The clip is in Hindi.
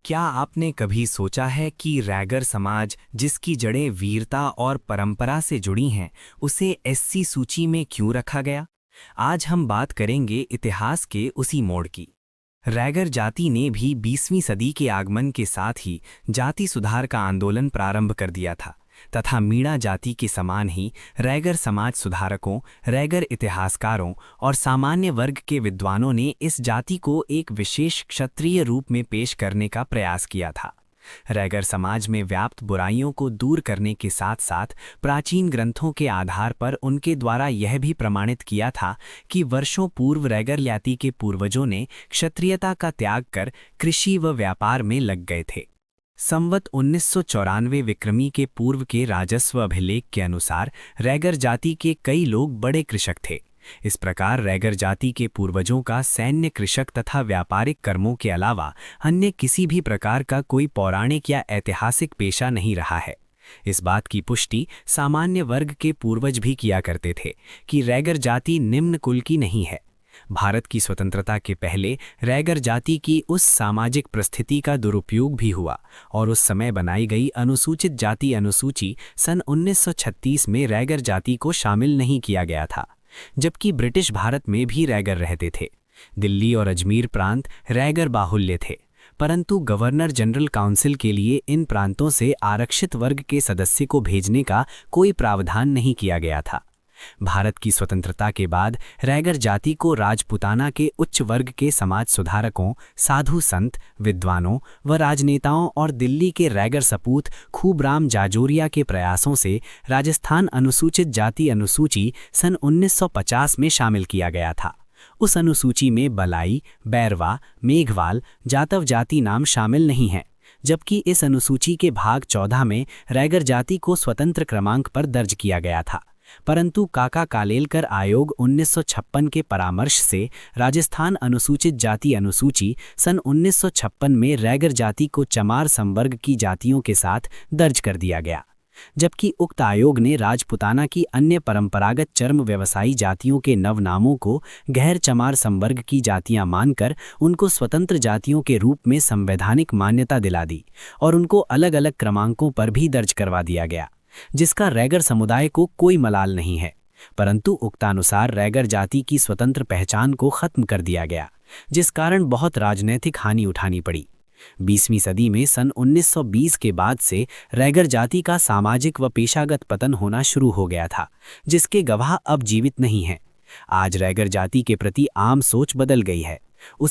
क्या आपने कभी सोचा है कि रैगर समाज, जिसकी जड़ें वीरता और परंपरा से जुड़ी हैं, उसे एससी सूची में क्यों रखा गया? आज हम बात करेंगे इतिहास के उसी मोड़ की। रैगर जाति ने भी 20वीं सदी के आगमन के साथ ही जाति सुधार का आंदोलन प्रारंभ कर दिया था तथा मीणा जाति के समान ही रैगर समाज सुधारकों, रैगर इतिहासकारों और सामान्य वर्ग के विद्वानों ने इस जाति को एक विशेष क्षत्रिय रूप में पेश करने का प्रयास किया था। रैगर समाज में व्याप्त बुराइयों को दूर करने के साथ साथ प्राचीन ग्रंथों के आधार पर उनके द्वारा यह भी प्रमाणित किया था कि वर्षों पूर्व रैगर जाति के पूर्वजों ने क्षत्रियता का त्याग कर कृषि व व्यापार में लग गए थे। संवत 1994 विक्रमी के पूर्व के राजस्व अभिलेख के अनुसार रैगर जाति के कई लोग बड़े कृषक थे। इस प्रकार रैगर जाति के पूर्वजों का सैन्य, कृषक तथा व्यापारिक कर्मों के अलावा अन्य किसी भी प्रकार का कोई पौराणिक या ऐतिहासिक पेशा नहीं रहा है। इस बात की पुष्टि सामान्य वर्ग के पूर्वज भी किया करते थे कि रैगर जाति निम्न कुल की नहीं है। भारत की स्वतंत्रता के पहले रैगर जाति की उस सामाजिक परिस्थिति का दुरुपयोग भी हुआ और उस समय बनाई गई अनुसूचित जाति अनुसूची सन 1936 में रैगर जाति को शामिल नहीं किया गया था, जबकि ब्रिटिश भारत में भी रैगर रहते थे। दिल्ली और अजमेर प्रांत रैगर बाहुल्य थे, परंतु गवर्नर जनरल काउंसिल के लिए इन प्रांतों से आरक्षित वर्ग के सदस्य को भेजने का कोई प्रावधान नहीं किया गया था। भारत की स्वतंत्रता के बाद रैगर जाति को राजपूताना के उच्च वर्ग के समाज सुधारकों, साधु संत, विद्वानों व राजनेताओं और दिल्ली के रैगर सपूत खूबराम जाजोरिया के प्रयासों से राजस्थान अनुसूचित जाति अनुसूची सन 1950 में शामिल किया गया था। उस अनुसूची में बलाई, बैरवा, मेघवाल, जातव जाति नाम शामिल नहीं हैं, जबकि इस अनुसूची के भाग 14 में रैगर जाति को स्वतंत्र क्रमांक पर दर्ज किया गया था। परंतु काका कालेलकर आयोग 1956 के परामर्श से राजस्थान अनुसूचित जाति अनुसूची सन 1956 में रैगर जाति को चमार संवर्ग की जातियों के साथ दर्ज कर दिया गया, जबकि उक्त आयोग ने राजपूताना की अन्य परंपरागत चर्म व्यवसायी जातियों के नवनामों को गैर चमार संवर्ग की जातियां मानकर उनको स्वतंत्र जातियों के रूप में संवैधानिक मान्यता दिला दी और उनको अलग अलग क्रमांकों पर भी दर्ज करवा दिया गया, जिसका रैगर समुदाय को कोई मलाल नहीं है। परंतु उक्तानुसार रैगर जाति की स्वतंत्र पहचान को खत्म कर दिया गया, जिस कारण बहुत राजनैतिक हानि उठानी पड़ी। 20वीं सदी में सन 1920 के बाद से रैगर जाति का सामाजिक व पेशागत पतन होना शुरू हो गया था, जिसके गवाह अब जीवित नहीं हैं। आज रैगर जाति के प्रति आम सोच बदल गई है। उस